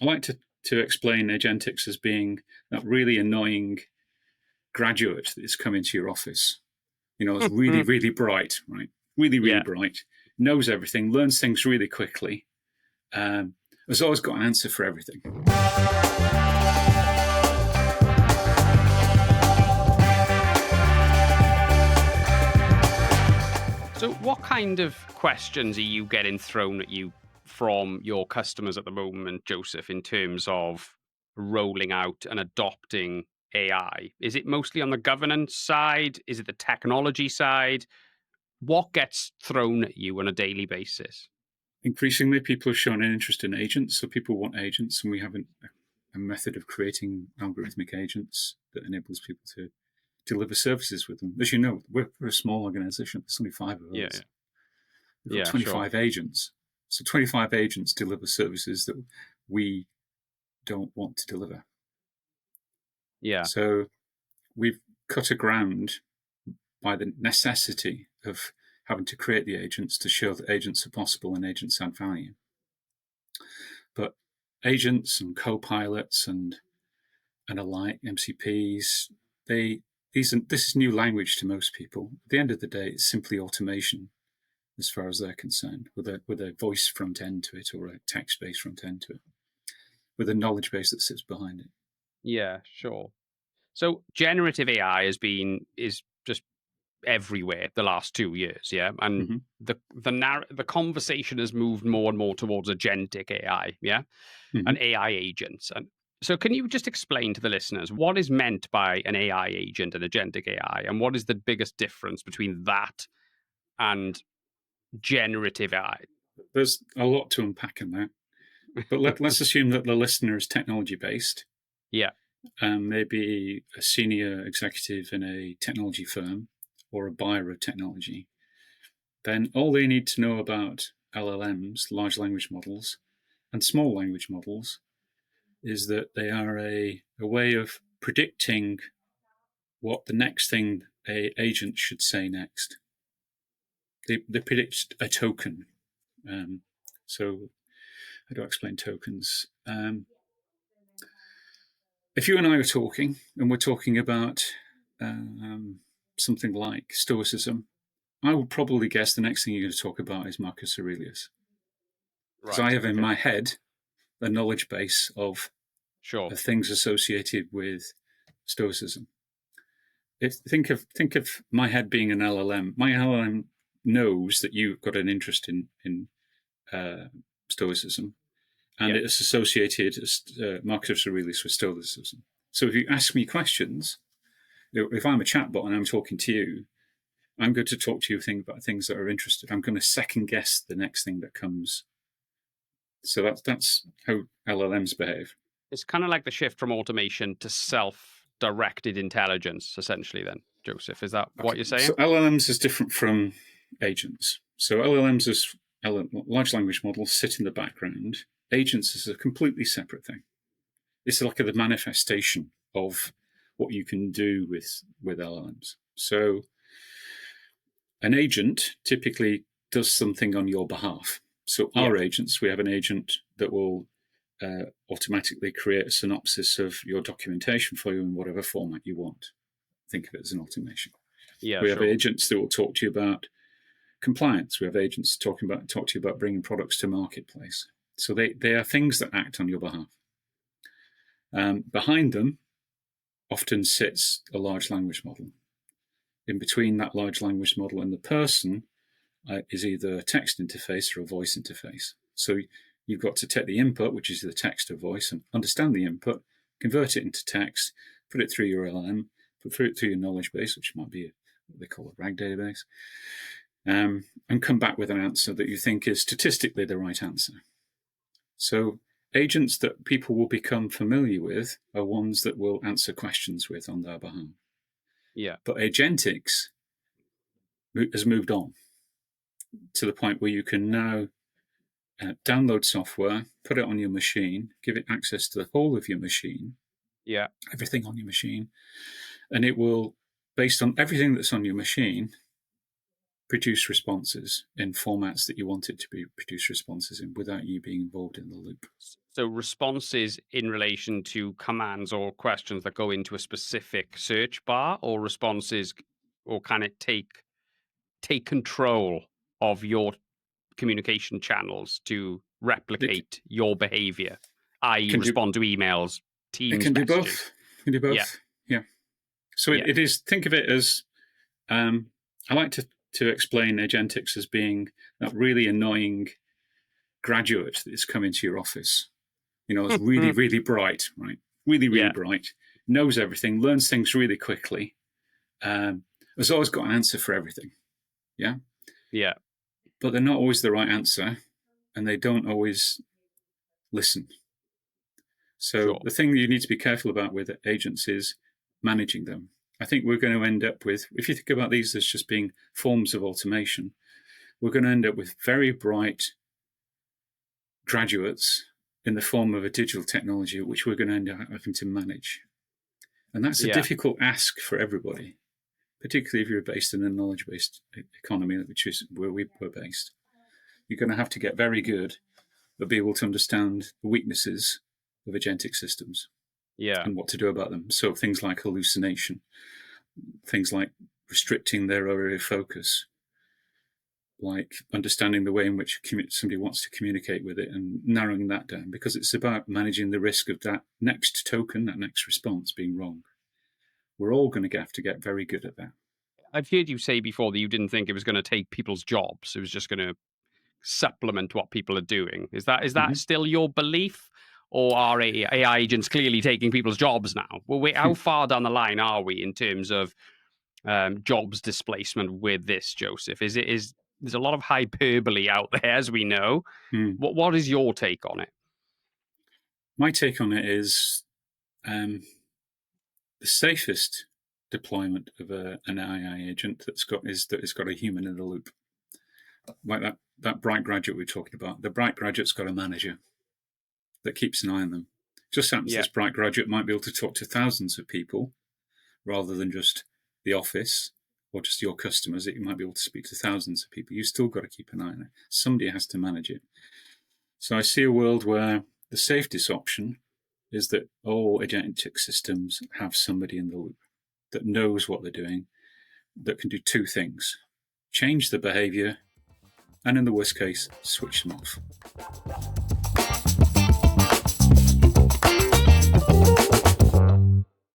I like to explain Agentics as being that really annoying graduate that's come into your office. It's really, really bright, right? Really, really bright, knows everything, learns things really quickly, has always got an answer for everything. So what kind of questions are you getting thrown at you from your customers at the moment, Joseph, in terms of rolling out and adopting AI? Is it mostly on the governance side? Is it the technology side? What gets thrown at you on a daily basis? Increasingly, people have shown an interest in agents, so people want agents, and we have a method of creating algorithmic agents that enables people to deliver services with them. As you know, we're a small organization. There's only 5 of us. Yeah. We've got 25 agents. So 25 agents deliver services that we don't want to deliver. Yeah. So we've cut a ground by the necessity of having to create the agents to show that agents are possible and agents add value. But agents and co-pilots and alike, MCPs, this is new language to most people. At the end of the day, it's simply automation as far as they're concerned, with a voice front end to it or a text-based front end to it, with a knowledge base that sits behind it. Yeah, sure. So generative AI is just everywhere the last 2 years, yeah? And the conversation has moved more and more towards agentic AI, yeah? And AI agents. And so can you just explain to the listeners what is meant by an AI agent and agentic AI, and what is the biggest difference between that and generative AI? There's a lot to unpack in that. But let's assume that the listener is technology-based. Yeah. Maybe a senior executive in a technology firm or a buyer of technology. Then all they need to know about LLMs, large language models, and small language models is that they are a way of predicting what the next thing an agent should say next. They predict a token. So how do I explain tokens? If you and I were talking, and we're talking about something like Stoicism, I would probably guess the next thing you're going to talk about is Marcus Aurelius. Because I have in my head a knowledge base of things associated with Stoicism. Think of my head being an LLM. My LLM knows that you've got an interest in Stoicism, and it's associated Marcus Aurelius with Stoicism. So if you ask me questions, if I'm a chatbot and I'm talking to you, I'm going to talk to you about things that are interested. I'm going to second guess the next thing that comes. So that's how LLMs behave. It's kind of like the shift from automation to self-directed intelligence, essentially, then, Joseph. Is that what you're saying? So LLMs is different from agents. So LLMs is large language models sit in the background. Agents is a completely separate thing. It's like the manifestation of what you can do with LLMs. So an agent typically does something on your behalf. So our agents, we have an agent that will automatically create a synopsis of your documentation for you in whatever format you want. Think of it as an automation. Yeah, we have agents that will talk to you about compliance. We have agents talk to you about bringing products to marketplace. So they are things that act on your behalf. Behind them often sits a large language model. In between that large language model and the person is either a text interface or a voice interface. So you've got to take the input, which is either text or voice, and understand the input, convert it into text, put it through your LLM, put it through your knowledge base, which might be what they call a RAG database, and come back with an answer that you think is statistically the right answer. So agents that people will become familiar with are ones that will answer questions with on their behalf. Yeah. But Agentics has moved on to the point where you can now download software, put it on your machine, give it access to the whole of your machine, everything on your machine, and it will, based on everything that's on your machine, produce responses in formats that you want it to be produce responses in without you being involved in the loop. So responses in relation to commands or questions that go into a specific search bar, or responses, or can it take control of your communication channels to replicate your behavior, i.e. respond to emails, Teams it can do messages? both. It can do both. Yeah. So it is, think of it as, I like to explain Agentics as being that really annoying graduate that's come into your office. You know, it's really, really bright, right? Really, really bright, knows everything, learns things really quickly, has always got an answer for everything. Yeah? Yeah. But they're not always the right answer, and they don't always listen. So the thing that you need to be careful about with agents is managing them. I think we're going to end up with, if you think about these as just being forms of automation, we're going to end up with very bright graduates in the form of a digital technology, which we're going to end up having to manage. And that's a difficult ask for everybody, particularly if you're based in a knowledge-based economy, which is where we were based. You're going to have to get very good at being able to understand the weaknesses of agentic systems and what to do about them. So things like hallucination, things like restricting their area of focus, like understanding the way in which somebody wants to communicate with it and narrowing that down, because it's about managing the risk of that next token, that next response being wrong. We're all going to have to get very good at that. I've heard you say before that you didn't think it was going to take people's jobs. It was just going to supplement what people are doing. Is that still your belief? Or are AI agents clearly taking people's jobs now? Well, how far down the line are we in terms of jobs displacement with this, Joseph? There's a lot of hyperbole out there, as we know. What is your take on it? My take on it is the safest deployment of an AI agent that it's got a human in the loop. Like that bright graduate we were talking about. The bright graduate's got a manager that keeps an eye on them. Just happens this bright graduate might be able to talk to thousands of people rather than just the office or just your customers. It might be able to speak to thousands of people. You've still got to keep an eye on it. Somebody has to manage it. So I see a world where the safest option is that all agentic systems have somebody in the loop that knows what they're doing, that can do two things: change the behavior, and in the worst case, switch them off.